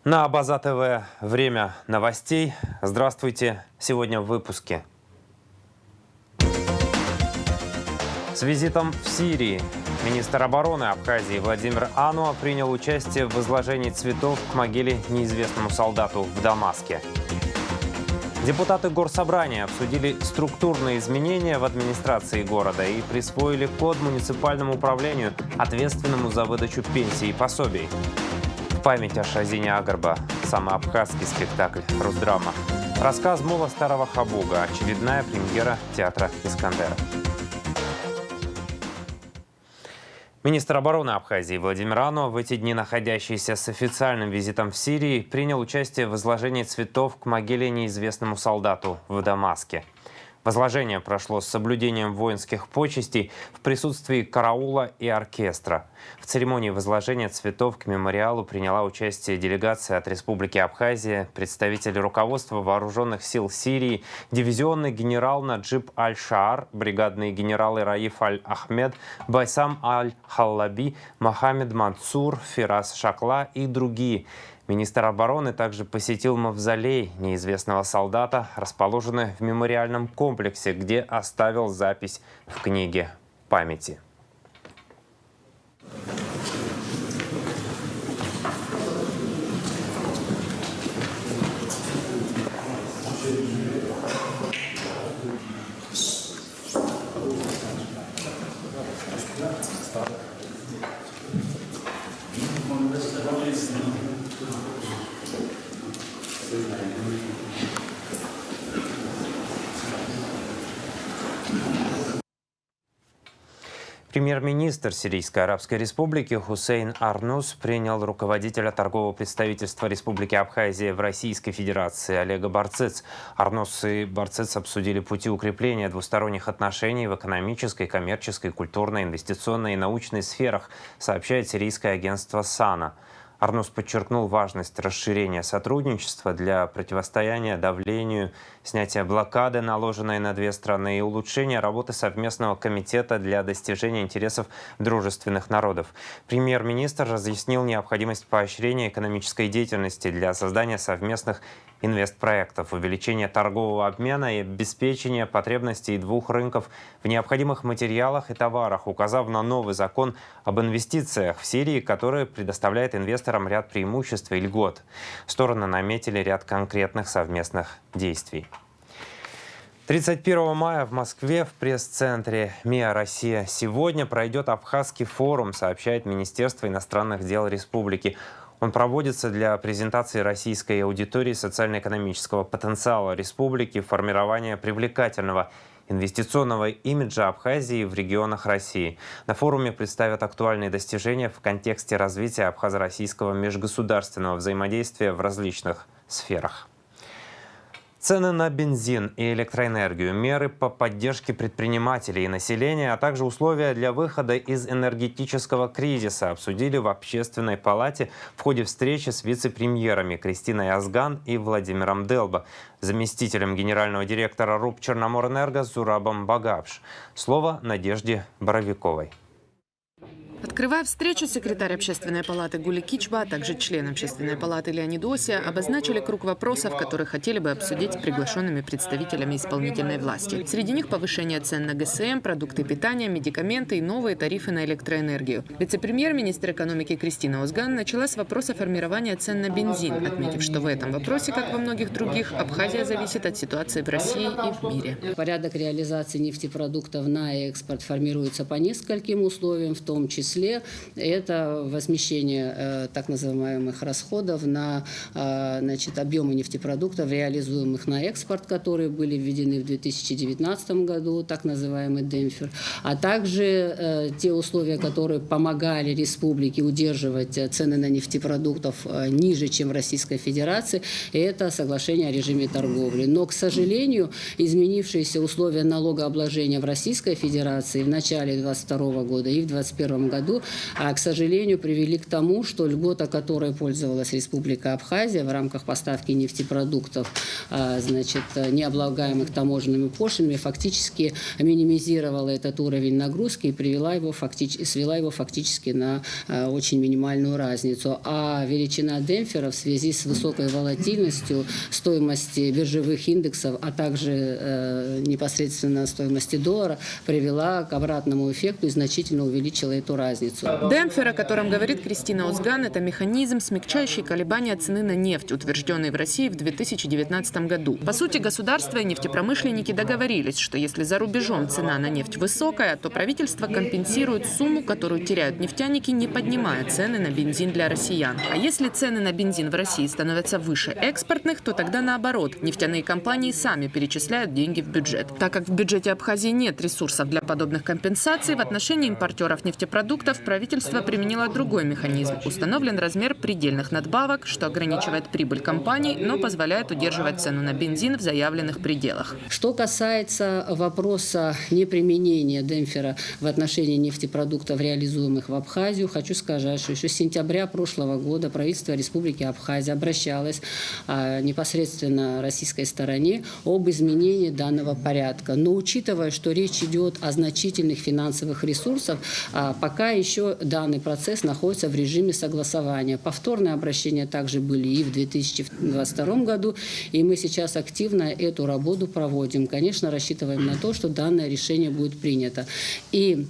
На База ТВ время новостей. Здравствуйте. Сегодня в выпуске. С визитом в Сирии министр обороны Абхазии Владимир Ануа принял участие в возложении цветов к могиле неизвестному солдату в Дамаске. Депутаты Горсобрания обсудили структурные изменения в администрации города и присвоили код муниципальному управлению, ответственному за выдачу пенсий и пособий. В память о Шазине Агарба самый абхазский спектакль «Русдрама». Рассказ Мола Старого Хабуга. Очередная премьера театра «Искандера». Министр обороны Абхазии Владимир Ануа, в эти дни находящийся с официальным визитом в Сирии, принял участие в возложении цветов к могиле неизвестному солдату в Дамаске. Возложение прошло с соблюдением воинских почестей в присутствии караула и оркестра. В церемонии возложения цветов к мемориалу приняла участие делегация от Республики Абхазия, представители руководства вооруженных сил Сирии, дивизионный генерал Наджиб Аль-Шаар, бригадные генералы Раиф Аль-Ахмед, Байсам Аль-Халлаби, Мохаммед Мансур, Фирас Шакла и другие. Министр обороны также посетил мавзолей неизвестного солдата, расположенный в мемориальном комплексе, где оставил запись в книге памяти. Премьер-министр Сирийской Арабской Республики Хусейн Арнус принял руководителя торгового представительства Республики Абхазия в Российской Федерации Олега Барцыц. Арнус и Барцыц обсудили пути укрепления двусторонних отношений в экономической, коммерческой, культурной, инвестиционной и научной сферах, сообщает сирийское агентство САНА. Арнус подчеркнул важность расширения сотрудничества для противостояния давлению, снятия блокады, наложенной на две страны, и улучшения работы совместного комитета для достижения интересов дружественных народов. Премьер-министр разъяснил необходимость поощрения экономической деятельности для создания совместных инвестпроектов, увеличения торгового обмена и обеспечения потребностей двух рынков в необходимых материалах и товарах, указав на новый закон об инвестициях в Сирии, который предоставляет инвесторам ряд преимуществ и льгот. Стороны наметили ряд конкретных совместных действий. 31 мая в Москве в пресс-центре МИА «Россия» сегодня пройдет Абхазский форум, сообщает Министерство иностранных дел Республики. Он проводится для презентации российской аудитории социально-экономического потенциала республики, формирования привлекательного инвестиционного имиджа Абхазии в регионах России. На форуме представят актуальные достижения в контексте развития абхазо-российского межгосударственного взаимодействия в различных сферах. Цены на бензин и электроэнергию, меры по поддержке предпринимателей и населения, а также условия для выхода из энергетического кризиса обсудили в Общественной палате в ходе встречи с вице-премьерами Кристиной Азган и Владимиром Делбо, заместителем генерального директора РУП «Черноморэнерго» Зурабом Багапш. Слово Надежде Боровиковой. Открывая встречу, секретарь Общественной палаты Гули Кичба, а также член Общественной палаты Леонид Ося обозначили круг вопросов, которые хотели бы обсудить с приглашенными представителями исполнительной власти. Среди них повышение цен на ГСМ, продукты питания, медикаменты и новые тарифы на электроэнергию. Вице-премьер-министр экономики Кристина Озган начала с вопроса формирования цен на бензин, отметив, что в этом вопросе, как во многих других, Абхазия зависит от ситуации в России и в мире. Порядок реализации нефтепродуктов на экспорт формируется по нескольким условиям, в том числе это возмещение так называемых расходов на объемы нефтепродуктов, реализуемых на экспорт, которые были введены в 2019 году, так называемый демпфер, а также те условия, которые помогали республике удерживать цены на нефтепродуктов ниже, чем в Российской Федерации, это соглашение о режиме торговли. Но, к сожалению, изменившиеся условия налогообложения в Российской Федерации в начале 2022 года и в 2021 году году, к сожалению, привели к тому, что льгота, которой пользовалась Республика Абхазия в рамках поставки нефтепродуктов, значит, не облагаемых таможенными пошлинами, фактически минимизировала этот уровень нагрузки и свела его фактически на очень минимальную разницу. А величина демпфера в связи с высокой волатильностью стоимости биржевых индексов, а также непосредственно стоимости доллара, привела к обратному эффекту и значительно увеличила эту разницу. Демпфер, о котором говорит Кристина Озган, это механизм, смягчающий колебания цены на нефть, утвержденный в России в 2019 году. По сути, государство и нефтепромышленники договорились, что если за рубежом цена на нефть высокая, то правительство компенсирует сумму, которую теряют нефтяники, не поднимая цены на бензин для россиян. А если цены на бензин в России становятся выше экспортных, то тогда наоборот. Нефтяные компании сами перечисляют деньги в бюджет. Так как в бюджете Абхазии нет ресурсов для подобных компенсаций, в отношении импортеров нефтепродуктов правительство применило другой механизм. Установлен размер предельных надбавок, что ограничивает прибыль компаний, но позволяет удерживать цену на бензин в заявленных пределах. Что касается вопроса неприменения демпфера в отношении нефтепродуктов, реализуемых в Абхазию, хочу сказать, что еще с сентября прошлого года правительство Республики Абхазия обращалось непосредственно российской стороне об изменении данного порядка. Но учитывая, что речь идет о значительных финансовых ресурсах, пока еще данный процесс находится в режиме согласования. Повторные обращения также были и в 2022 году, и мы сейчас активно эту работу проводим. Конечно, рассчитываем на то, что данное решение будет принято. И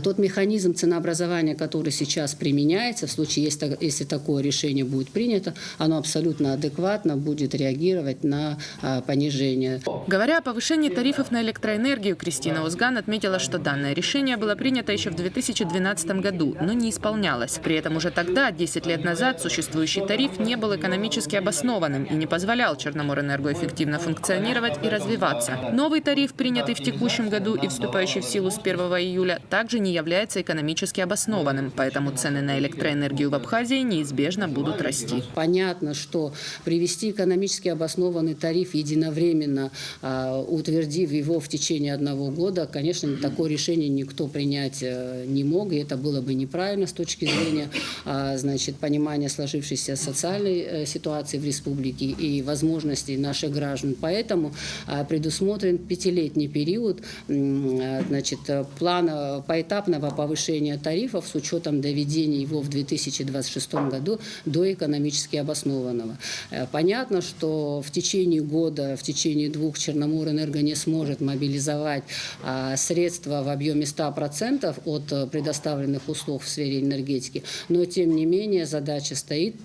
тот механизм ценообразования, который сейчас применяется, в случае, если такое решение будет принято, оно абсолютно адекватно будет реагировать на понижение. Говоря о повышении тарифов на электроэнергию, Кристина Озган отметила, что данное решение было принято еще в 2012 году, но не исполнялось. При этом уже тогда, 10 лет назад, существующий тариф не был экономически обоснованным и не позволял Черноморэнерго эффективно функционировать и развиваться. Новый тариф, принятый в текущем году и вступающий в силу с 1 июля, также не является экономически обоснованным, поэтому цены на электроэнергию в Абхазии неизбежно будут расти. Понятно, что привести экономически обоснованный тариф единовременно, утвердив его в течение 1 года, конечно, такое решение никто принять не мог, и это было бы неправильно с точки зрения, значит, понимания сложившейся социальной ситуации в республике и возможностей наших граждан. Поэтому предусмотрен 5-летний период, значит, плана поэтапного повышения тарифов с учетом доведения его в 2026 году до экономически обоснованного. Понятно, что в течение года, в течение 2 Черноморэнерго не сможет мобилизовать средства в объеме 100% от предоставленных услуг в сфере энергетики, но тем не менее задача стоит,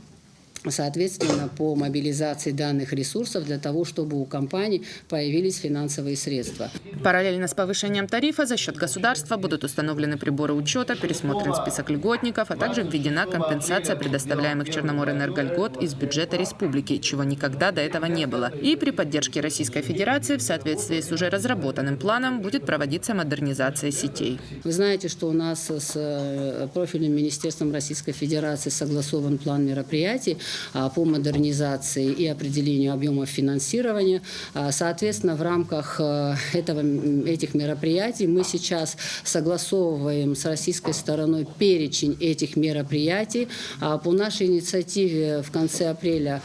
соответственно, по мобилизации данных ресурсов для того, чтобы у компаний появились финансовые средства. Параллельно с повышением тарифа за счет государства будут установлены приборы учета, пересмотрен список льготников, а также введена компенсация предоставляемых Черноморэнерго льгот из бюджета республики, чего никогда до этого не было. И при поддержке Российской Федерации в соответствии с уже разработанным планом будет проводиться модернизация сетей. Вы знаете, что у нас с профильным министерством Российской Федерации согласован план мероприятий по модернизации и определению объемов финансирования. Соответственно, в рамках этих мероприятий мы сейчас согласовываем с российской стороной перечень этих мероприятий. По нашей инициативе в конце апреля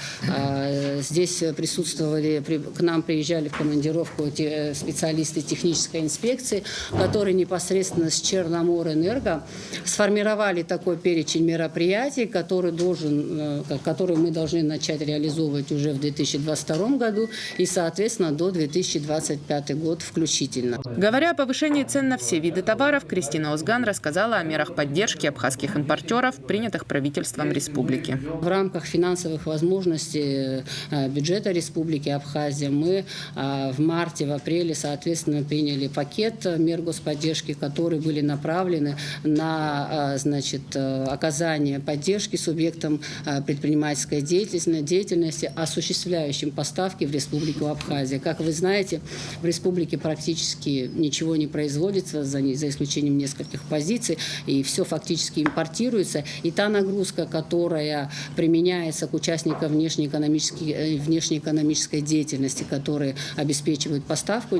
здесь присутствовали, к нам приезжали в командировку специалисты технической инспекции, которые непосредственно с Черноморэнерго сформировали такой перечень мероприятий, который мы должны начать реализовывать уже в 2022 году и, соответственно, до 2025 года включительно. Говоря о повышении цен на все виды товаров, Кристина Озган рассказала о мерах поддержки абхазских импортеров, принятых правительством республики. В рамках финансовых возможностей бюджета Республики Абхазия мы в марте, в апреле, соответственно, приняли пакет мер господдержки, которые были направлены на, значит, оказание поддержки субъектам предпринимательства предпринимательской деятельности, осуществляющим поставки в Республику Абхазия. Как вы знаете, в республике практически ничего не производится, за исключением нескольких позиций, и все фактически импортируется. И та нагрузка, которая применяется к участникам внешнеэкономической деятельности, которые обеспечивают поставку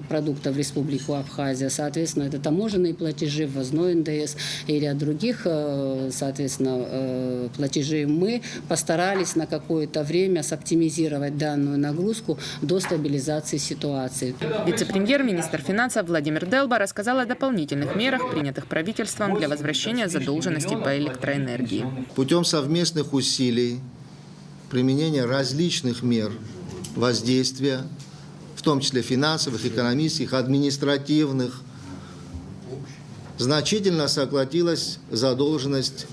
продуктов в Республику Абхазия, соответственно, это таможенные платежи, ввозной НДС и ряд других, соответственно, платежей, мы постарались на какое-то время соптимизировать данную нагрузку до стабилизации ситуации. Вице-премьер, министр финансов Владимир Делба рассказал о дополнительных мерах, принятых правительством для возвращения задолженности по электроэнергии. Путем совместных усилий, применения различных мер воздействия, в том числе финансовых, экономических, административных, значительно сократилась задолженность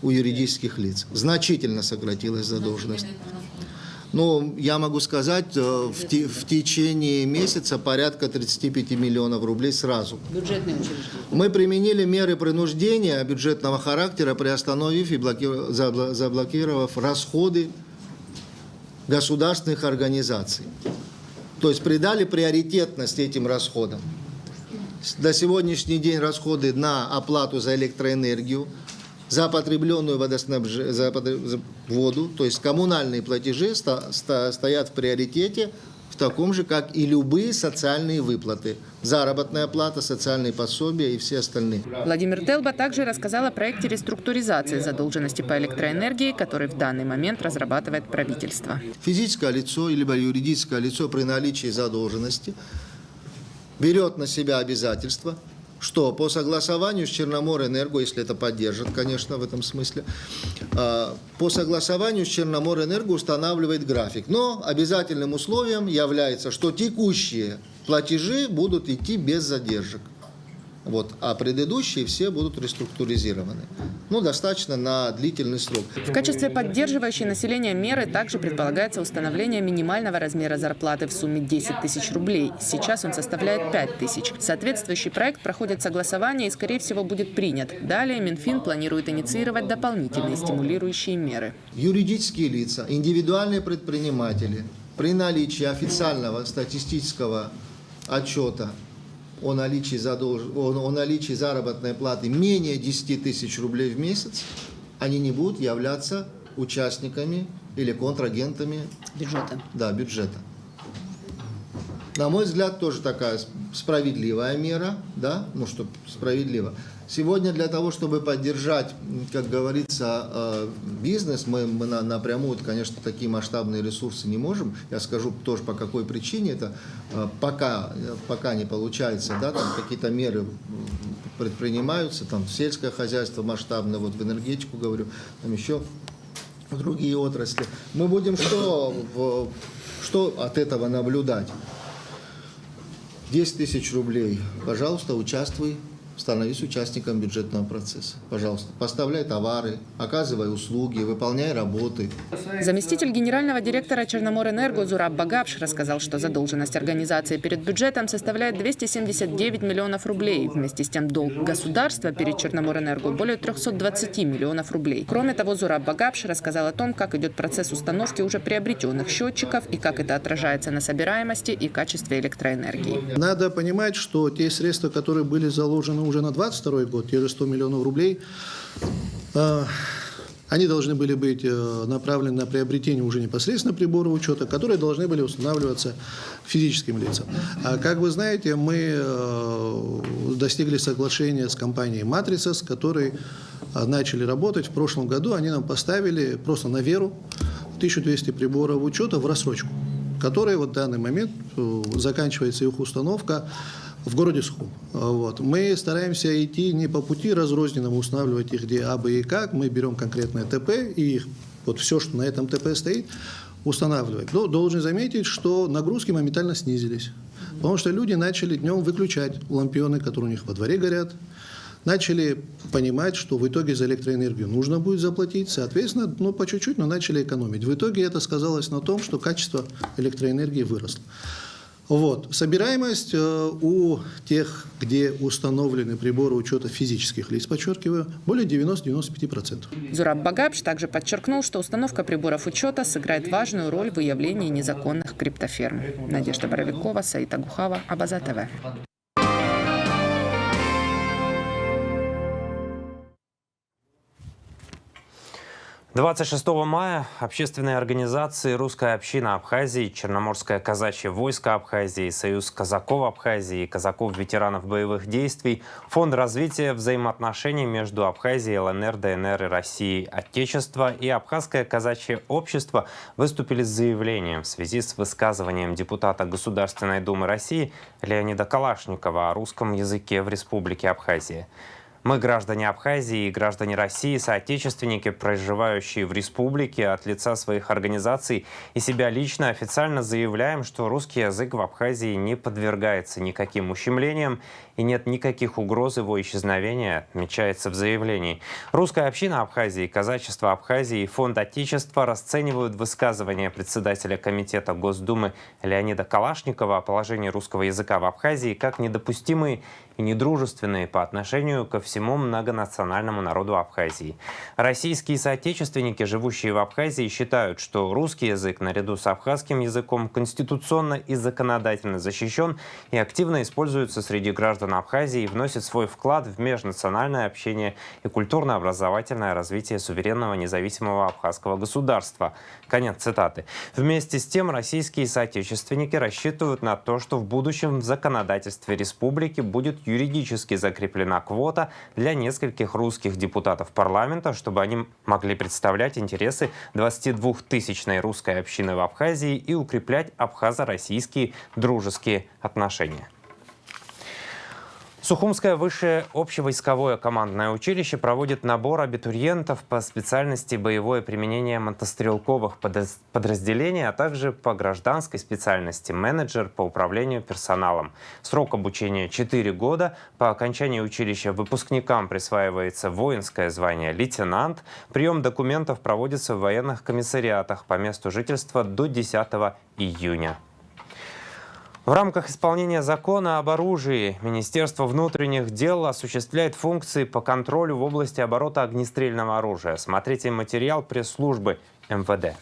у юридических лиц. Значительно сократилась задолженность. Ну, я могу сказать, в течение месяца порядка 35 миллионов рублей сразу. Бюджетные учреждения. Мы применили меры принуждения бюджетного характера, приостановив и заблокировав расходы государственных организаций. То есть придали приоритетность этим расходам. На сегодняшний день расходы на оплату за электроэнергию, за потребленную воду, то есть коммунальные платежи стоят в приоритете, в таком же, как и любые социальные выплаты. Заработная плата, социальные пособия и все остальные. Владимир Делба также рассказал о проекте реструктуризации задолженности по электроэнергии, который в данный момент разрабатывает правительство. Физическое лицо либо юридическое лицо при наличии задолженности берет на себя обязательства, что по согласованию с Черноморэнерго, если это поддержит, конечно, в этом смысле, по согласованию с Черноморэнерго устанавливает график. Но обязательным условием является, что текущие платежи будут идти без задержек. Вот, а предыдущие все будут реструктуризированы. Ну, достаточно на длительный срок. В качестве поддерживающей население меры также предполагается установление минимального размера зарплаты в сумме 10 тысяч рублей. Сейчас он составляет 5 тысяч. Соответствующий проект проходит согласование и, скорее всего, будет принят. Далее Минфин планирует инициировать дополнительные стимулирующие меры. Юридические лица, индивидуальные предприниматели при наличии официального статистического отчета о наличии заработной платы менее 10 тысяч рублей в месяц, они не будут являться участниками или контрагентами Бюджета. Да, бюджета. На мой взгляд, тоже такая справедливая мера, да, ну что справедливо. Сегодня для того, чтобы поддержать, как говорится, бизнес, мы напрямую, конечно, такие масштабные ресурсы не можем. Я скажу тоже, по какой причине это пока не получается, да, там какие-то меры предпринимаются, там сельское хозяйство масштабное, вот в энергетику говорю, там еще в другие отрасли. Мы будем что от этого наблюдать? 10 тысяч рублей, пожалуйста, участвуй. Становись участником бюджетного процесса. Пожалуйста, поставляй товары, оказывай услуги, выполняй работы. Заместитель генерального директора Черноморэнерго Зураб Багапш рассказал, что задолженность организации перед бюджетом составляет 279 миллионов рублей. Вместе с тем долг государства перед Черноморэнерго более 320 миллионов рублей. Кроме того, Зураб Багапш рассказал о том, как идет процесс установки уже приобретенных счетчиков и как это отражается на собираемости и качестве электроэнергии. Надо понимать, что те средства, которые были заложены уже на 2022 год, те же 100 миллионов рублей, они должны были быть направлены на приобретение уже непосредственно приборов учета, которые должны были устанавливаться физическим лицам. А как вы знаете, мы достигли соглашения с компанией «Матрица», с которой начали работать. В прошлом году они нам поставили просто на веру 1200 приборов учета в рассрочку, которые в данный момент заканчивается их установка в городе Сухум. Вот. Мы стараемся идти не по пути разрозненному, устанавливать их где, абы и как. Мы берем конкретное ТП и вот все, что на этом ТП стоит, устанавливать. Но должен заметить, что нагрузки моментально снизились. Потому что люди начали днем выключать лампионы, которые у них во дворе горят. Начали понимать, что в итоге за электроэнергию нужно будет заплатить. Соответственно, по чуть-чуть, но начали экономить. В итоге это сказалось на том, что качество электроэнергии выросло. Вот. Собираемость у тех, где установлены приборы учета физических лиц, подчеркиваю, более 90-95%. Зураб Багапш также подчеркнул, что установка приборов учета сыграет важную роль в выявлении незаконных криптоферм. Надежда Боровикова, Саита Гухава, Абаза ТВ. 26 мая общественные организации «Русская община Абхазии», «Черноморское казачье войско Абхазии», «Союз казаков Абхазии» и «Казаков-ветеранов боевых действий», Фонд развития взаимоотношений между Абхазией, ЛНР, ДНР и Россией, Отечество и Абхазское казачье общество выступили с заявлением в связи с высказыванием депутата Государственной Думы России Леонида Калашникова о русском языке в Республике Абхазия. Мы, граждане Абхазии и граждане России, соотечественники, проживающие в республике, от лица своих организаций и себя лично официально заявляем, что русский язык в Абхазии не подвергается никаким ущемлениям и нет никаких угроз его исчезновения, отмечается в заявлении. Русская община Абхазии, казачество Абхазии и Фонд Отечества расценивают высказывание председателя комитета Госдумы Леонида Калашникова о положении русского языка в Абхазии как недопустимые и недружественные по отношению ко всему многонациональному народу Абхазии. Российские соотечественники, живущие в Абхазии, считают, что русский язык наряду с абхазским языком конституционно и законодательно защищен и активно используется среди граждан Абхазии и вносит свой вклад в межнациональное общение и культурно-образовательное развитие суверенного независимого абхазского государства. Конец цитаты. Вместе с тем, российские соотечественники рассчитывают на то, что в будущем в законодательстве республики будет юридически закреплена квота для нескольких русских депутатов парламента, чтобы они могли представлять интересы 22-тысячной русской общины в Абхазии и укреплять абхазо-российские дружеские отношения. Сухумское высшее общевойсковое командное училище проводит набор абитуриентов по специальности боевое применение мотострелковых подразделений, а также по гражданской специальности менеджер по управлению персоналом. Срок обучения 4 года. По окончании училища выпускникам присваивается воинское звание лейтенант. Прием документов проводится в военных комиссариатах по месту жительства до 10 июня. В рамках исполнения закона об оружии Министерство внутренних дел осуществляет функции по контролю в области оборота огнестрельного оружия. Смотрите материал пресс-службы МВД.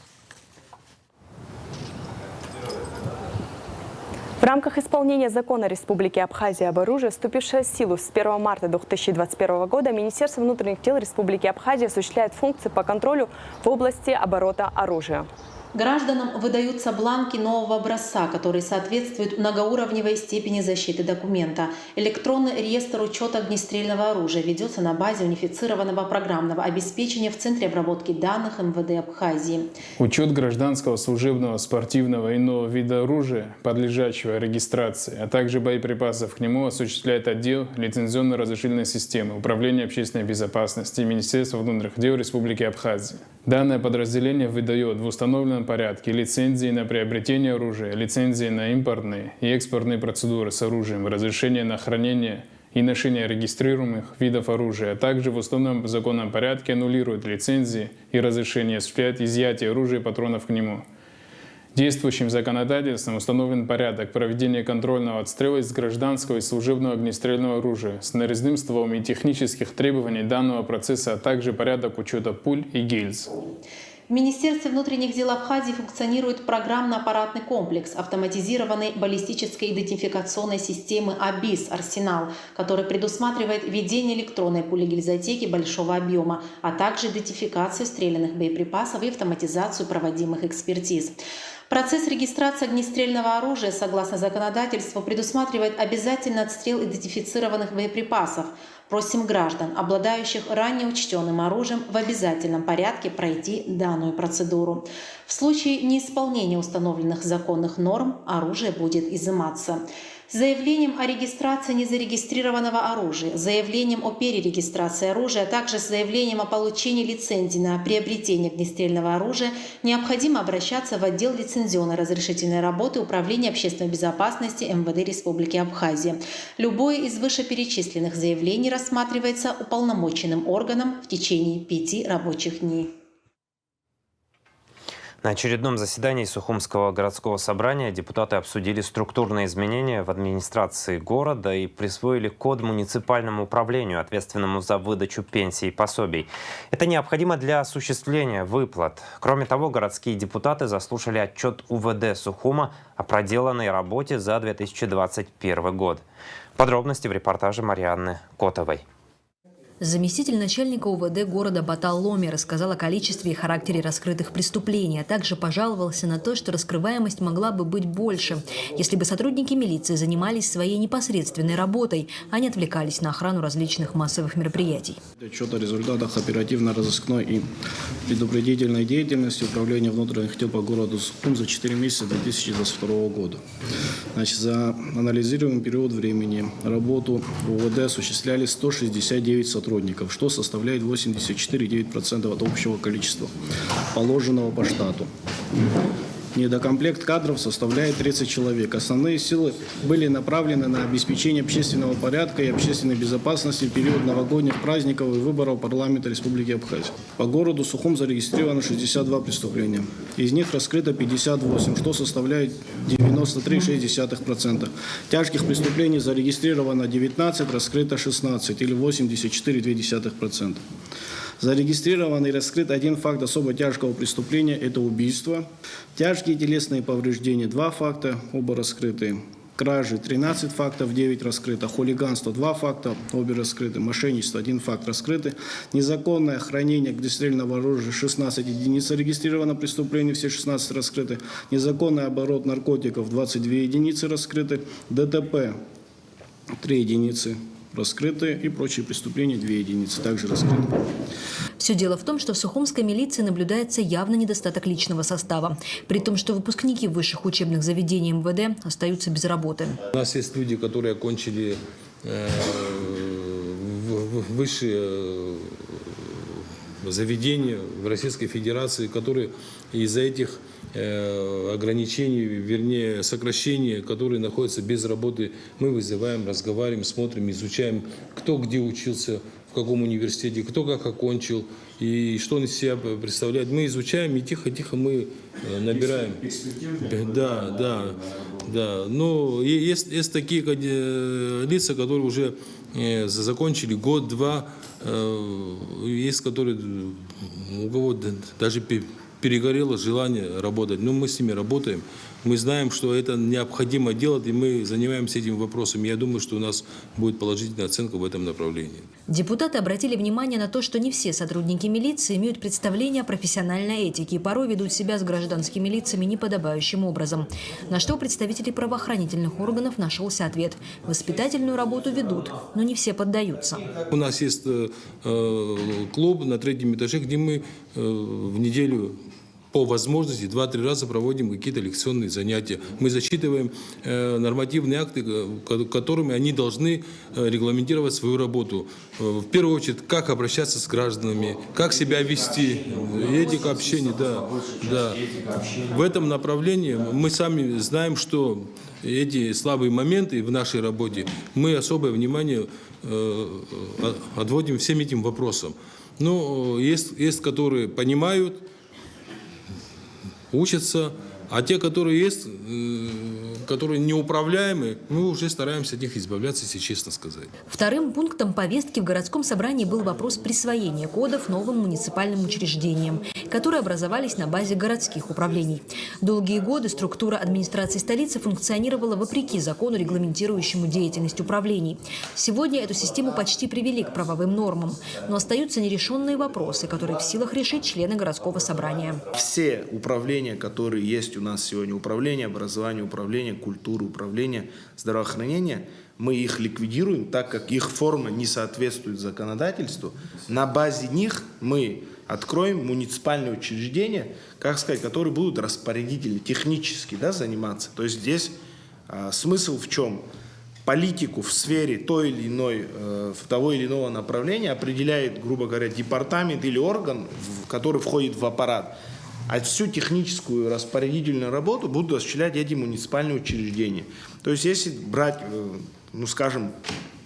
В рамках исполнения закона Республики Абхазия об оружии, вступившего в силу с 1 марта 2021 года, Министерство внутренних дел Республики Абхазия осуществляет функции по контролю в области оборота оружия. Гражданам выдаются бланки нового образца, которые соответствуют многоуровневой степени защиты документа. Электронный реестр учета огнестрельного оружия ведется на базе унифицированного программного обеспечения в Центре обработки данных МВД Абхазии. Учет гражданского, служебного, спортивного и иного вида оружия, подлежащего регистрации, а также боеприпасов к нему осуществляет отдел лицензионно-разрешительной системы Управления общественной безопасности Министерства внутренних дел Республики Абхазия. Данное подразделение выдает в установленном порядке лицензии на приобретение оружия, лицензии на импортные и экспортные процедуры с оружием, разрешение на хранение и ношение регистрируемых видов оружия, а также в установленном законном порядке аннулирует лицензии и разрешение осуществлять изъятие оружия и патронов к нему. Действующим законодательством установлен порядок проведения контрольного отстрела из гражданского и служебного огнестрельного оружия с нарезным стволом и технических требований данного процесса, а также порядок учета пуль и гильз. В Министерстве внутренних дел Абхазии функционирует программно-аппаратный комплекс автоматизированной баллистической идентификационной системы АБИС «Арсенал», который предусматривает введение электронной пули-гильзотеки большого объема, а также идентификацию стрелянных боеприпасов и автоматизацию проводимых экспертиз. Процесс регистрации огнестрельного оружия, согласно законодательству, предусматривает обязательный отстрел идентифицированных боеприпасов. Просим граждан, обладающих ранее учтенным оружием, в обязательном порядке пройти данную процедуру. В случае неисполнения установленных законных норм оружие будет изыматься. С заявлением о регистрации незарегистрированного оружия, заявлением о перерегистрации оружия, а также с заявлением о получении лицензии на приобретение огнестрельного оружия необходимо обращаться в отдел лицензионно-разрешительной работы Управления общественной безопасности МВД Республики Абхазия. Любое из вышеперечисленных заявлений рассматривается уполномоченным органом в течение 5 рабочих дней. На очередном заседании Сухумского городского собрания депутаты обсудили структурные изменения в администрации города и присвоили код муниципальному управлению, ответственному за выдачу пенсий и пособий. Это необходимо для осуществления выплат. Кроме того, городские депутаты заслушали отчет УВД Сухума о проделанной работе за 2021 год. Подробности в репортаже Марианны Котовой. Заместитель начальника УВД города Батал Ломи рассказал о количестве и характере раскрытых преступлений, а также пожаловался на то, что раскрываемость могла бы быть больше, если бы сотрудники милиции занимались своей непосредственной работой, а не отвлекались на охрану различных массовых мероприятий. Отчет о результатах оперативно-розыскной и предупредительной деятельности Управления внутренних дел по городу Сухум за 4 месяца 2022 года. Значит, за анализируемый период времени работу УВД осуществляли 169 сотрудников, что составляет 84,9% от общего количества, положенного по штату. Недокомплект кадров составляет 30 человек. Основные силы были направлены на обеспечение общественного порядка и общественной безопасности в период новогодних праздников и выборов парламента Республики Абхазия. По городу Сухум зарегистрировано 62 преступления. Из них раскрыто 58, что составляет 93,6%. Тяжких преступлений зарегистрировано 19, раскрыто 16 или 84,2%. Зарегистрирован и раскрыт один факт особо тяжкого преступления – это убийство. Тяжкие телесные повреждения – 2 факта, оба раскрыты. Кражи – 13 фактов, 9 раскрыто. Хулиганство – 2 факта, обе раскрыты. Мошенничество – 1 факт раскрыты. Незаконное хранение огнестрельного оружия – 16 единиц зарегистрировано преступлений, все 16 раскрыты. Незаконный оборот наркотиков – 22 единицы раскрыты. ДТП – 3 единицы раскрыты и прочие преступления 2 единицы также раскрыты. Все дело в том, что в сухумской милиции наблюдается явно недостаток личного состава, при том, что выпускники высших учебных заведений МВД остаются без работы. У нас есть люди, которые окончили высшие заведения в Российской Федерации, которые из-за этих ограничений, вернее сокращений, которые находятся без работы, мы вызываем, разговариваем, смотрим, изучаем, кто где учился, в каком университете, кто как окончил и что он из себя представляет. Мы изучаем и тихо-тихо мы набираем. Да. Но есть такие лица, которые уже закончили год-два, есть которые, у кого даже перегорело желание работать. Но мы с ними работаем. Мы знаем, что это необходимо делать, и мы занимаемся этим вопросом. Я думаю, что у нас будет положительная оценка в этом направлении. Депутаты обратили внимание на то, что не все сотрудники милиции имеют представление о профессиональной этике и порой ведут себя с гражданскими лицами неподобающим образом. На что у представителей правоохранительных органов нашелся ответ. Воспитательную работу ведут, но не все поддаются. У нас есть клуб на 3-м этаже, где мы в неделю по возможности 2-3 раза проводим какие-то лекционные занятия. Мы зачитываем нормативные акты, которыми они должны регламентировать свою работу. В первую очередь, как обращаться с гражданами, как себя вести, этика общения. Да. В этом направлении мы сами знаем, что эти слабые моменты в нашей работе, мы особое внимание отводим всем этим вопросам. Но есть которые понимают, учатся, а те, которые есть, которые неуправляемые, мы уже стараемся от них избавляться, если честно сказать. Вторым пунктом повестки в городском собрании был вопрос присвоения кодов новым муниципальным учреждениям, которые образовались на базе городских управлений. Долгие годы структура администрации столицы функционировала вопреки закону, регламентирующему деятельность управлений. Сегодня эту систему почти привели к правовым нормам, но остаются нерешенные вопросы, которые в силах решить члены городского собрания. Все управления, которые есть у нас сегодня, управление образования, управление культуры, управление здравоохранения, мы их ликвидируем, так как их форма не соответствует законодательству. На базе них мы откроем муниципальные учреждения, как сказать, которые будут распорядители технически заниматься. То есть здесь смысл в чем? Политику в сфере той или иной, того или иного направления определяет, грубо говоря, департамент или орган, который входит в аппарат. А всю техническую распорядительную работу будут осуществлять эти муниципальные учреждения. То есть если брать, скажем,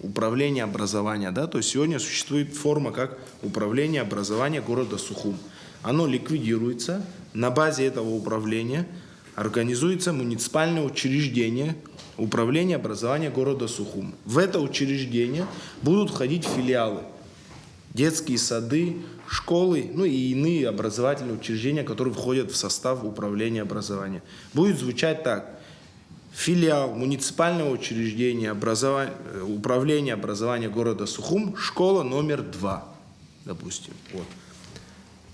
управление образования, то есть сегодня существует форма как управление образования города Сухум. оно ликвидируется. На базе этого управления организуется муниципальное учреждение управления образования города Сухум. В это учреждение будут входить филиалы, детские сады, школы, ну и иные образовательные учреждения, которые входят в состав управления образования. Будет звучать так. Филиал муниципального учреждения управления образования города Сухум, школа номер 2, допустим. Вот.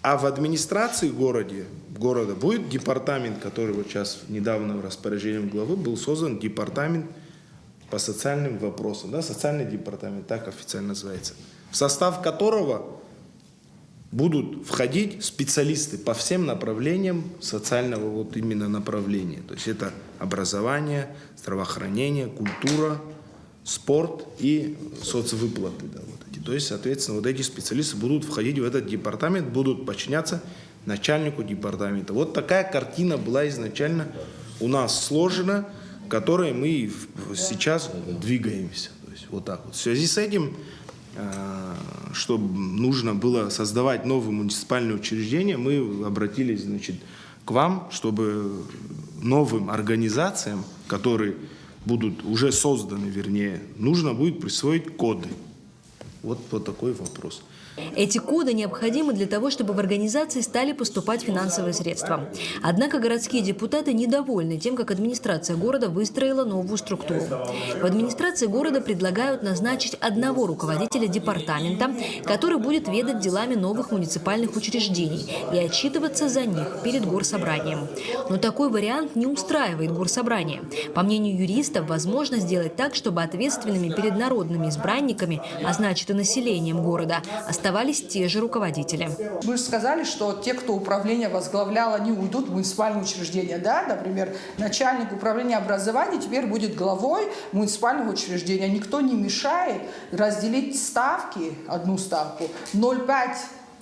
А в администрации города будет департамент, который вот сейчас недавно в распоряжении главы был создан, департамент по социальным вопросам, да, социальный департамент, так официально называется, в состав которого будут входить специалисты по всем направлениям социального вот именно направления. То есть это образование, здравоохранение, культура, спорт и соцвыплаты. Да, вот эти. То есть, соответственно, вот эти специалисты будут входить в этот департамент, будут подчиняться начальнику департамента. Вот такая картина была изначально у нас сложена, к которой мы сейчас двигаемся. То есть вот так вот. В связи с этим, что нужно было создавать новые муниципальные учреждения, мы обратились, значит, к вам, чтобы новым организациям, которые будут уже созданы, вернее, нужно будет присвоить коды. Вот такой вопрос. Эти коды необходимы для того, чтобы в организации стали поступать финансовые средства. Однако городские депутаты недовольны тем, как администрация города выстроила новую структуру. В администрации города предлагают назначить одного руководителя департамента, который будет ведать делами новых муниципальных учреждений и отчитываться за них перед горсобранием. Но такой вариант не устраивает горсобрание. По мнению юристов, возможно сделать так, чтобы ответственными перед народными избранниками, а значит и населением города, оставались те же руководители. Мы же сказали, что те, кто управление возглавлял, они уйдут в муниципальное учреждение. Да? Например, начальник управления образования теперь будет главой муниципального учреждения. Никто не мешает разделить ставки, одну ставку, 0,5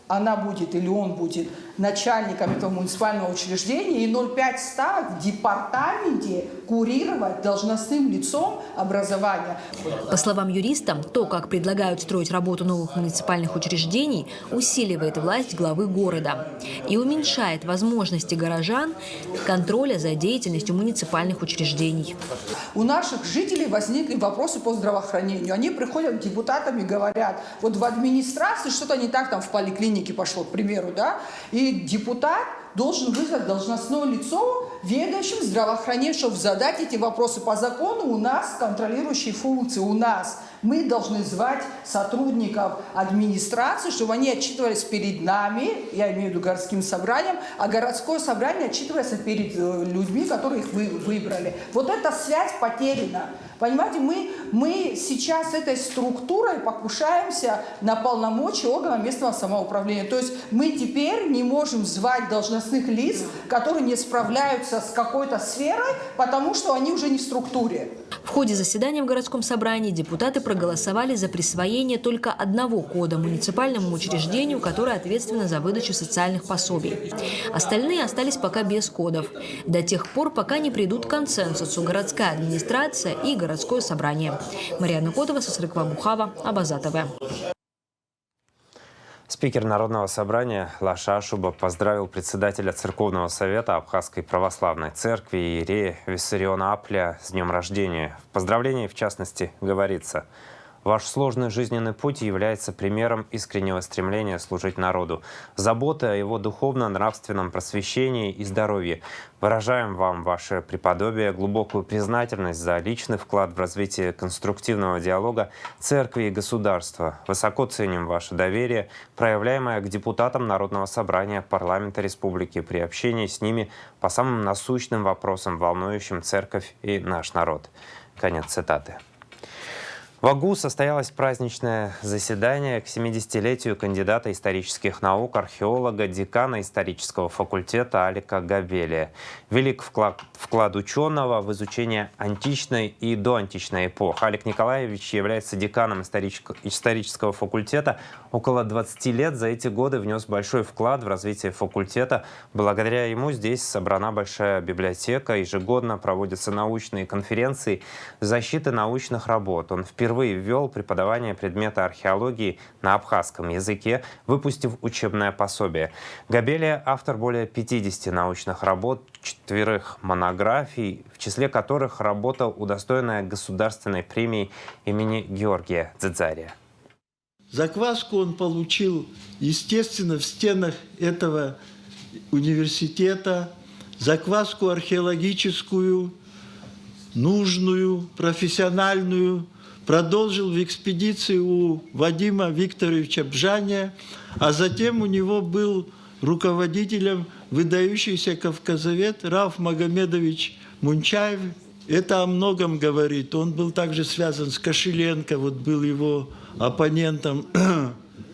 она будет или он будет начальником этого муниципального учреждения, и 0,5 ставок в департаменте курировать должностным лицом образования. По словам юриста, то, как предлагают строить работу новых муниципальных учреждений, усиливает власть главы города и уменьшает возможности горожан контроля за деятельностью муниципальных учреждений. У наших жителей возникли вопросы по здравоохранению. Они приходят к депутатам и говорят, вот в администрации что-то не так там в поликлинике пошло, к примеру, да, и депутат должен вызвать должностное лицо, ведающим здравоохранением, чтобы задать эти вопросы. По закону у нас контролирующие функции, у нас. Мы должны звать сотрудников администрации, чтобы они отчитывались перед нами, я имею в виду городским собранием, а городское собрание отчитывается перед людьми, которые их выбрали. Вот эта связь потеряна. Понимаете, мы сейчас этой структурой покушаемся на полномочия органов местного самоуправления. То есть мы теперь не можем звать должностных лиц, которые не справляются с какой-то сферой, потому что они уже не в структуре. В ходе заседания в городском собрании депутаты проголосовали за присвоение только одного кода муниципальному учреждению, которое ответственно за выдачу социальных пособий. Остальные остались пока без кодов. До тех пор, пока не придут к консенсусу городская администрация и городское собрание. Марьяна Котова, Сосрыкова Бухава, Абаза ТВ. Спикер Народного собрания Лаша Ашуба поздравил председателя Церковного совета Абхазской православной церкви иерея Виссариона Апля с днем рождения. В поздравлении, в частности, говорится: «Ваш сложный жизненный путь является примером искреннего стремления служить народу, заботы о его духовно-нравственном просвещении и здоровье. Выражаем вам, ваше преподобие, глубокую признательность за личный вклад в развитие конструктивного диалога церкви и государства. Высоко ценим ваше доверие, проявляемое к депутатам Народного собрания парламента республики при общении с ними по самым насущным вопросам, волнующим церковь и наш народ». Конец цитаты. В АГУ состоялось праздничное заседание к 70-летию кандидата исторических наук, археолога, декана исторического факультета Алика Габелия. Велик вклад ученого в изучение античной и доантичной эпох. Алик Николаевич является деканом исторического факультета. Около 20 лет за эти годы внес большой вклад в развитие факультета. Благодаря ему здесь собрана большая библиотека. Ежегодно проводятся научные конференции защиты научных работ. Он впервые впервые ввел преподавание предмета археологии на абхазском языке, выпустив учебное пособие. Габелия – автор более 50 научных работ, 4 монографий, в числе которых работа, удостоенная государственной премии имени Георгия Дзидзария. Закваску он получил, естественно, в стенах этого университета, закваску археологическую, нужную, профессиональную, продолжил в экспедиции у Вадима Викторовича Бжаня, а затем у него был руководителем выдающийся кавказовед Рауф Магомедович Мунчаев. Это о многом говорит. Он был также связан с Кошеленко, вот был его оппонентом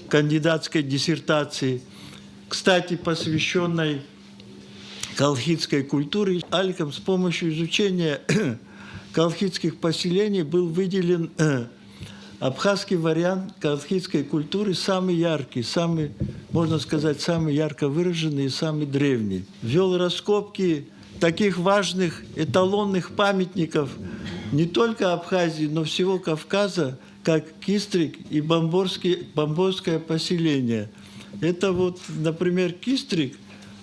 кандидатской диссертации, кстати, посвященной колхидской культуре. Аликом с помощью изучения колхидских поселений был выделен абхазский вариант колхидской культуры, самый яркий, самый, можно сказать, самый ярко выраженный и самый древний. Вел раскопки таких важных эталонных памятников не только Абхазии, но всего Кавказа, как Кистрик и Бомборское поселение. Это вот, например, Кистрик,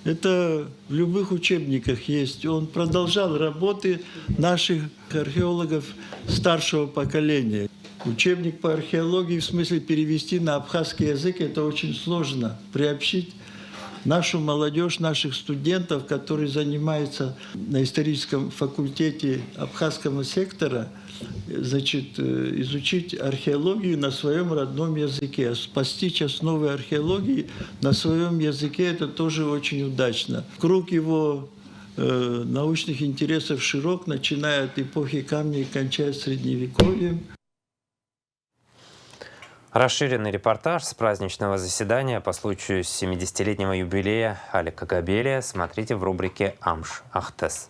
это в любых учебниках есть. Он продолжал работы наших археологов старшего поколения. Учебник по археологии, в смысле перевести на абхазский язык, это очень сложно. Приобщить нашу молодежь, наших студентов, которые занимаются на историческом факультете абхазского сектора, значит, изучить археологию на своем родном языке. Постичь основы археологии на своем языке – это тоже очень удачно. Круг его научных интересов широк, начиная от эпохи камня и кончая Средневековьем. Расширенный репортаж с праздничного заседания по случаю 70-летнего юбилея Алика Габелия смотрите в рубрике «Амш Ахтес».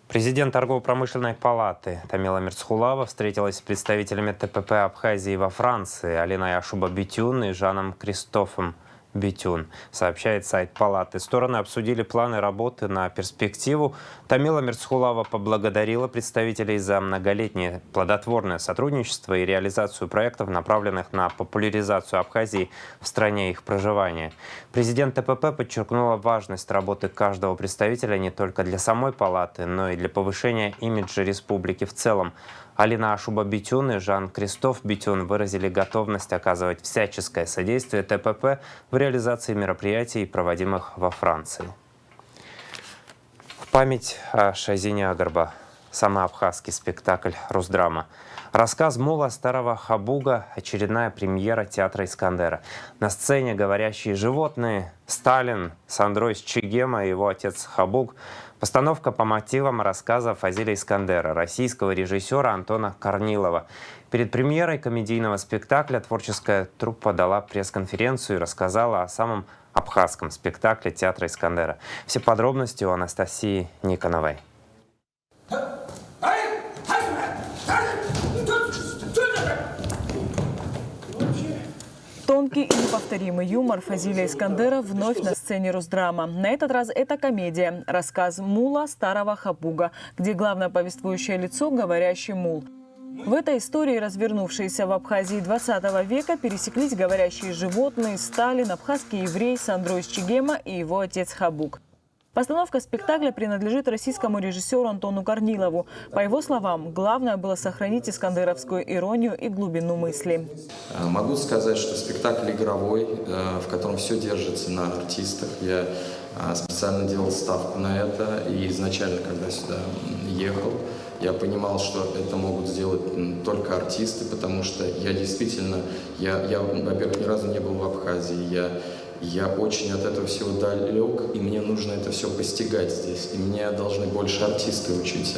Президент торгово-промышленной палаты Тамила Мирцхулава встретилась с представителями ТПП Абхазии во Франции Алиной Ашуба-Битюн и Жаном Кристофом Битюн, сообщает сайт палаты. Стороны обсудили планы работы на перспективу. Тамила Мирцхулава поблагодарила представителей за многолетнее плодотворное сотрудничество и реализацию проектов, направленных на популяризацию Абхазии в стране их проживания. Президент ТПП подчеркнула важность работы каждого представителя не только для самой палаты, но и для повышения имиджа республики в целом. Алина Ашуба-Битюн и Жан-Кристоф Битюн выразили готовность оказывать всяческое содействие ТПП в реализации мероприятий, проводимых во Франции. В память о Шазине Агарба. Самый абхазский спектакль «Русдрама». Рассказ Мула Старого Хабуга, очередная премьера театра Искандера. На сцене говорящие животные, Сталин, Сандройс Чегема и его отец Хабуг. Постановка по мотивам рассказа Фазиля Искандера, российского режиссера Антона Корнилова. Перед премьерой комедийного спектакля творческая труппа дала пресс-конференцию и рассказала о самом абхазском спектакле театра Искандера. Все подробности у Анастасии Никоновой. Тонкий и неповторимый юмор Фазиля Искандера вновь на сцене Русдрама. На этот раз это комедия, рассказ Мула Старого Хабуга, где главное повествующее лицо – говорящий мул. В этой истории, развернувшейся в Абхазии 20 века, пересеклись говорящие животные, Сталин, абхазский еврей Сандройс Чегема и его отец Хабуг. Постановка спектакля принадлежит российскому режиссеру Антону Корнилову. По его словам, главное было сохранить искандеровскую иронию и глубину мысли. Могу сказать, что спектакль игровой, в котором все держится на артистах. Я специально делал ставку на это, и изначально, когда сюда ехал, я понимал, что это могут сделать только артисты, потому что я действительно, во-первых, ни разу не был в Абхазии, я очень от этого всего далек, и мне нужно это все постигать здесь. И меня должны больше артисты учить,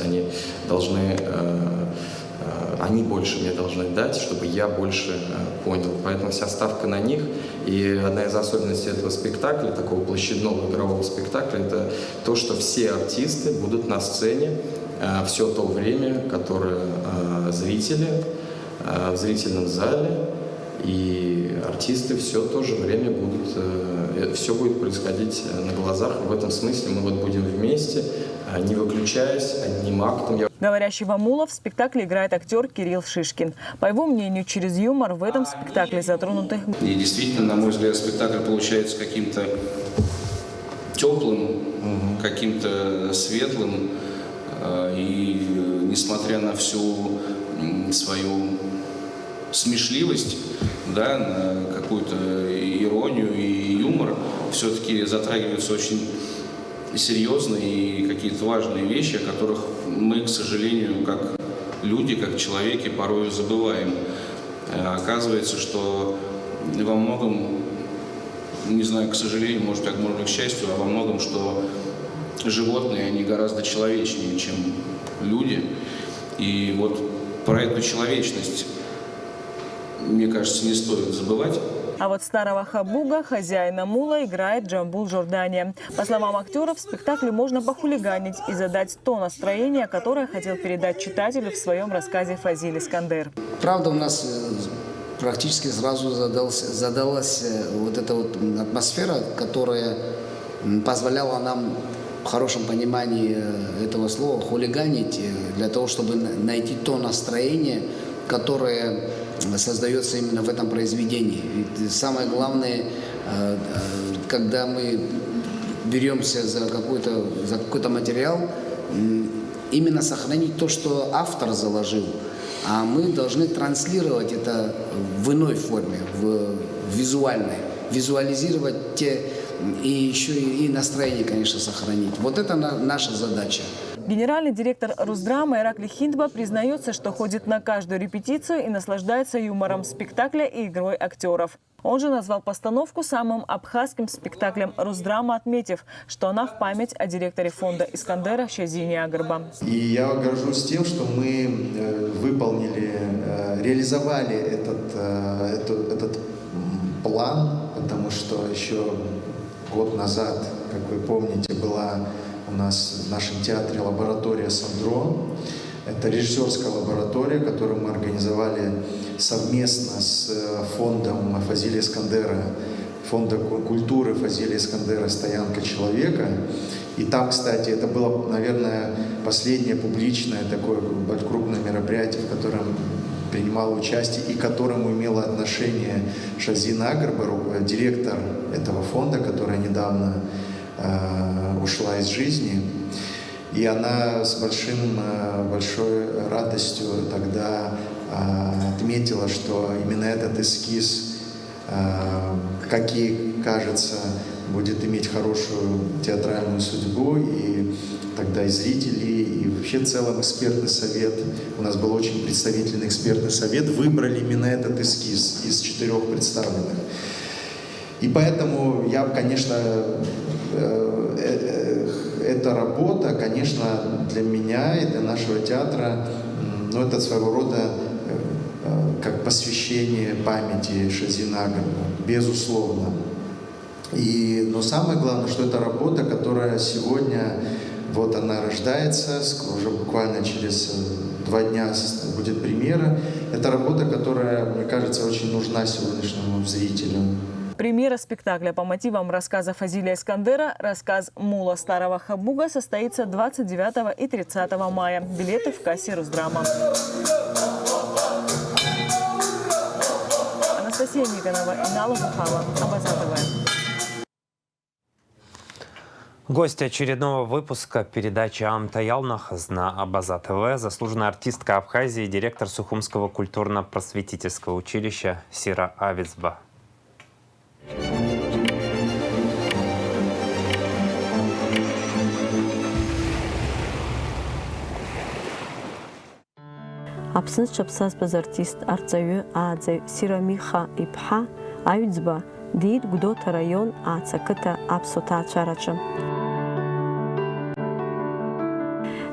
они больше мне должны дать, чтобы я больше понял. Поэтому вся ставка на них. И одна из особенностей этого спектакля, такого площадного игрового спектакля, это то, что все артисты будут на сцене все то время, которое зрители в зрительном зале. И артисты все то же время будут, все будет происходить на глазах. В этом смысле мы вот будем вместе, не выключаясь, одним актом. Говорящего мула в спектакле играет актер Кирилл Шишкин. По его мнению, через юмор в этом спектакле затронуты. И действительно, на мой взгляд, спектакль получается каким-то теплым, каким-то светлым. И несмотря на всю свою смешливость, да, на какую-то иронию и юмор, все-таки затрагиваются очень серьезные и какие-то важные вещи, о которых мы, к сожалению, как люди, как человеки, порой забываем. Оказывается, что во многом, не знаю, к сожалению, может быть, к счастью, а во многом, что животные, они гораздо человечнее, чем люди. И вот про эту человечность, мне кажется, не стоит забывать. А вот старого хабуга, хозяина мула, играет Джамбул Жордания. По словам актеров, в спектакле можно похулиганить и задать то настроение, которое хотел передать читателю в своем рассказе Фазиль Искандер. Правда, у нас практически сразу задалась вот эта вот атмосфера, которая позволяла нам в хорошем понимании этого слова хулиганить, для того, чтобы найти то настроение, которое создается именно в этом произведении. Ведь самое главное, когда мы беремся за какой-то материал, именно сохранить то, что автор заложил, а мы должны транслировать это в иной форме, в визуальной, визуализировать и еще и настроение, конечно, сохранить. Вот это наша задача. Генеральный директор Русдрама Иракли Хиндба признается, что ходит на каждую репетицию и наслаждается юмором спектакля и игрой актеров. Он же назвал постановку самым абхазским спектаклем Русдрама, отметив, что она в память о директоре фонда Искандера Шазине Агарба. И я горжусь тем, что мы реализовали этот план, потому что еще год назад, как вы помните, была у нас в нашем театре лаборатория «Сандро». Это режиссерская лаборатория, которую мы организовали совместно с фондом Фазиля Искандера, фонда культуры Фазиля Искандера «Стоянка человека». И там, кстати, это было, наверное, последнее публичное такое крупное мероприятие, в котором принимала участие и к которому имела отношение Шазина Агарба, директор этого фонда, которая недавно ушла из жизни. И она с большой радостью тогда отметила, что именно этот эскиз, как ей кажется, будет иметь хорошую театральную судьбу. И тогда и зрители, и вообще в целом экспертный совет, у нас был очень представительный экспертный совет, выбрали именно этот эскиз из 4 представленных. И поэтому я, конечно, эта работа, конечно, для меня и для нашего театра, ну, это своего рода как посвящение памяти Шазина Агарба, безусловно. Но самое главное, что это работа, которая сегодня, вот она рождается, уже буквально через 2 дня будет премьера. Это работа, которая, мне кажется, очень нужна сегодняшнему зрителю. Премьера спектакля по мотивам рассказа Фазиля Искандера «Рассказ мула старого хабуга» состоится 29 и 30 мая. Билеты в кассе Русдрама. Анастасия Никонова, Инала Бухала, Абаза ТВ. Гость очередного выпуска передачи «Амтаялнах» на Абаза ТВ, заслуженная артистка Абхазии, директор Сухумского культурно-просветительского училища Сира Авицба. Аԥсны дшаԥсазбаз артист арҵаҩы ааӡаҩ Сирамиха иԥҳа Аҩӡба диит Гәдоуҭа раион Аацы ақыҭа аԥсуа ҭаацәараҿы.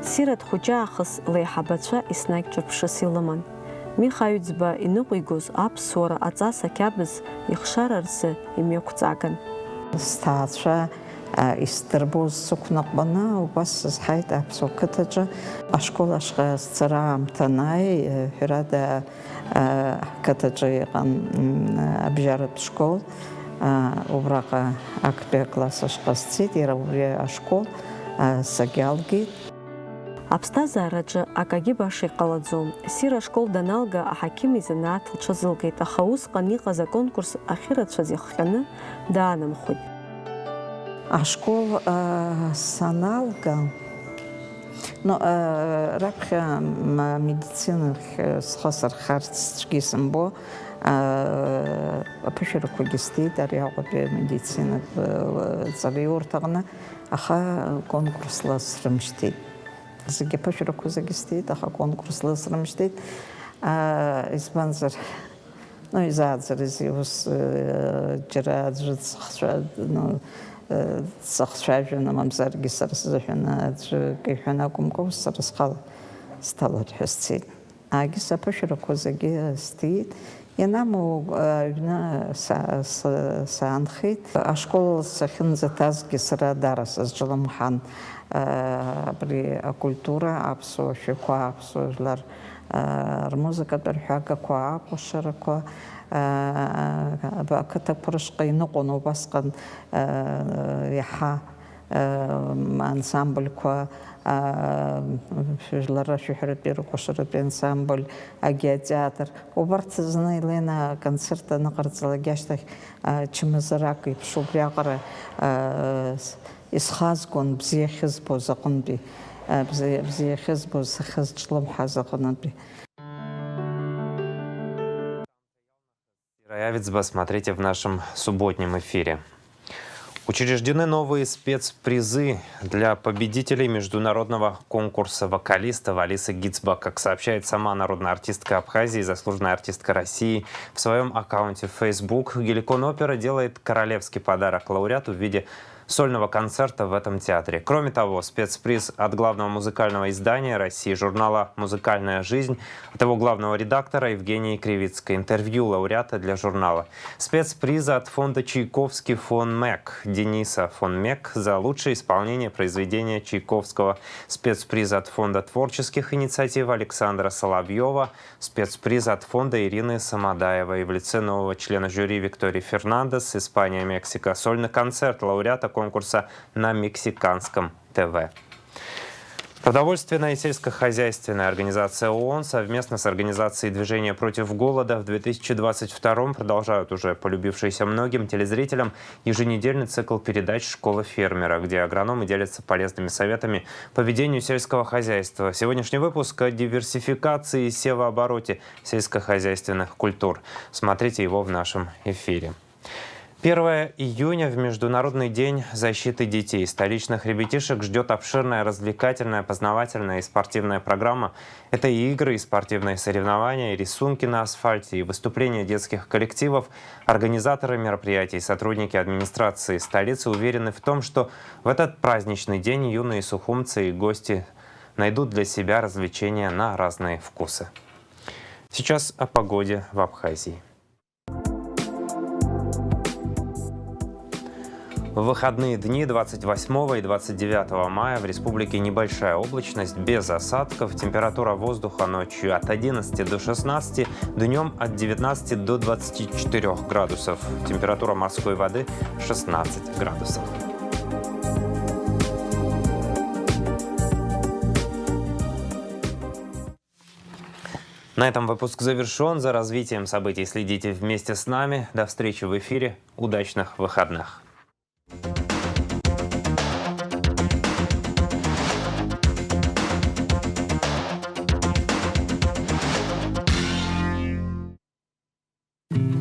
Сира дхәыҷы аахыс леиҳабацәа еснагь ҿырԥшыс илыман. Миха Аҩӡба иныҟәигоз аԥсуара аҵас ақьабз ихшара рзы имҩақәҵаган. Сҭаацәа истербоз сукнакбана убас схайт апсокатаджа ашколашка сцара амтанай хирада катаджа абжарат школ убрака акпе классашка сцит иравре ашкол сагялги Аԥсҭазаараҿы акагьы баша иҟалаӡом. Сира ашкол даналга аҳақьым изанааҭ лҽазылгеит, аха усҟан иҟаз аконкурс ахьырацәаз ихҟьаны даанамхәит. Ашкол саналга, раԥхьа медицинахь схы сырхарц цәгьа исымбо, аԥышәарақәагьы стеит ари аҟәатәи медицинатә ҵариурҭ аҟны, аха конкурсла срымшьҭит. Зегьы аԥышәарақәа зегьы стеит, аха конкурсла срымшьҭит. Избанзар, изааӡарыз ус џьара аӡәы дсыхцәажәаны, мамзаргьы сара сзыҳәаны аӡәк иҳәан акәымкәа, ус сара схала сҭалоит ҳәа сцеит. Агьыс аԥышәарақәа зегьы стеит. Ианаму аҩны саанхеит. Ашкол сахьынӡаҭазгьы сара дара сызҿлымҳан абри акультура, аԥсуа шәақәа, аԥсуа жәлар рмузыкатә рҳәагақәа, акәашарақәа ақыҭақәа рышҟа иныҟәон убасҟан иаҳа ансамбльқәа, жәлара шәаҳәаратәи рыкәашаратәи ансамбль, агеотеатр. Убарҭ зны Елена концерт аныҟарҵалак ашьҭахь чмазарак еиԥш убриаҟара исхазгон бзиа ахьызбоз аҟынтәи, бзиа ахьызбоз сахьызҿлымҳаз аҟынтәи. Раявицба смотрите в нашем субботнем эфире. Учреждены новые спецпризы для победителей международного конкурса вокалистов Алисы Гицба. Как сообщает сама народная артистка Абхазии, заслуженная артистка России, в своем аккаунте в Facebook, Геликон Опера делает королевский подарок лауреату в виде сольного концерта в этом театре. Кроме того, спецприз от главного музыкального издания России, журнала «Музыкальная жизнь», от его главного редактора Евгении Кривицкой. Интервью лауреата для журнала. Спецприза от фонда Чайковский фон Мек Дениса фон Мек за лучшее исполнение произведения Чайковского. Спецприз от фонда творческих инициатив Александра Соловьева. Спецприз от фонда Ирины Самодаевой. В лице нового члена жюри Виктории Фернандес, Испания-Мексика. Сольный концерт лауреата конкурса на мексиканском ТВ. Продовольственная и сельскохозяйственная организация ООН совместно с организацией движения против голода в 2022 продолжают уже полюбившийся многим телезрителям еженедельный цикл передач «Школа фермера», где агрономы делятся полезными советами по ведению сельского хозяйства. Сегодняшний выпуск о диверсификации и севообороте сельскохозяйственных культур. Смотрите его в нашем эфире. 1 июня в Международный день защиты детей. Столичных ребятишек ждет обширная развлекательная, познавательная и спортивная программа. Это и игры, и спортивные соревнования, и рисунки на асфальте, и выступления детских коллективов. Организаторы мероприятий, сотрудники администрации столицы уверены в том, что в этот праздничный день юные сухумцы и гости найдут для себя развлечения на разные вкусы. Сейчас о погоде в Абхазии. В выходные дни 28 и 29 мая в республике небольшая облачность, без осадков. Температура воздуха ночью от 11 до 16, днем от 19 до 24 градусов. Температура морской воды 16 градусов. На этом выпуск завершен. За развитием событий следите вместе с нами. До встречи в эфире. Удачных выходных.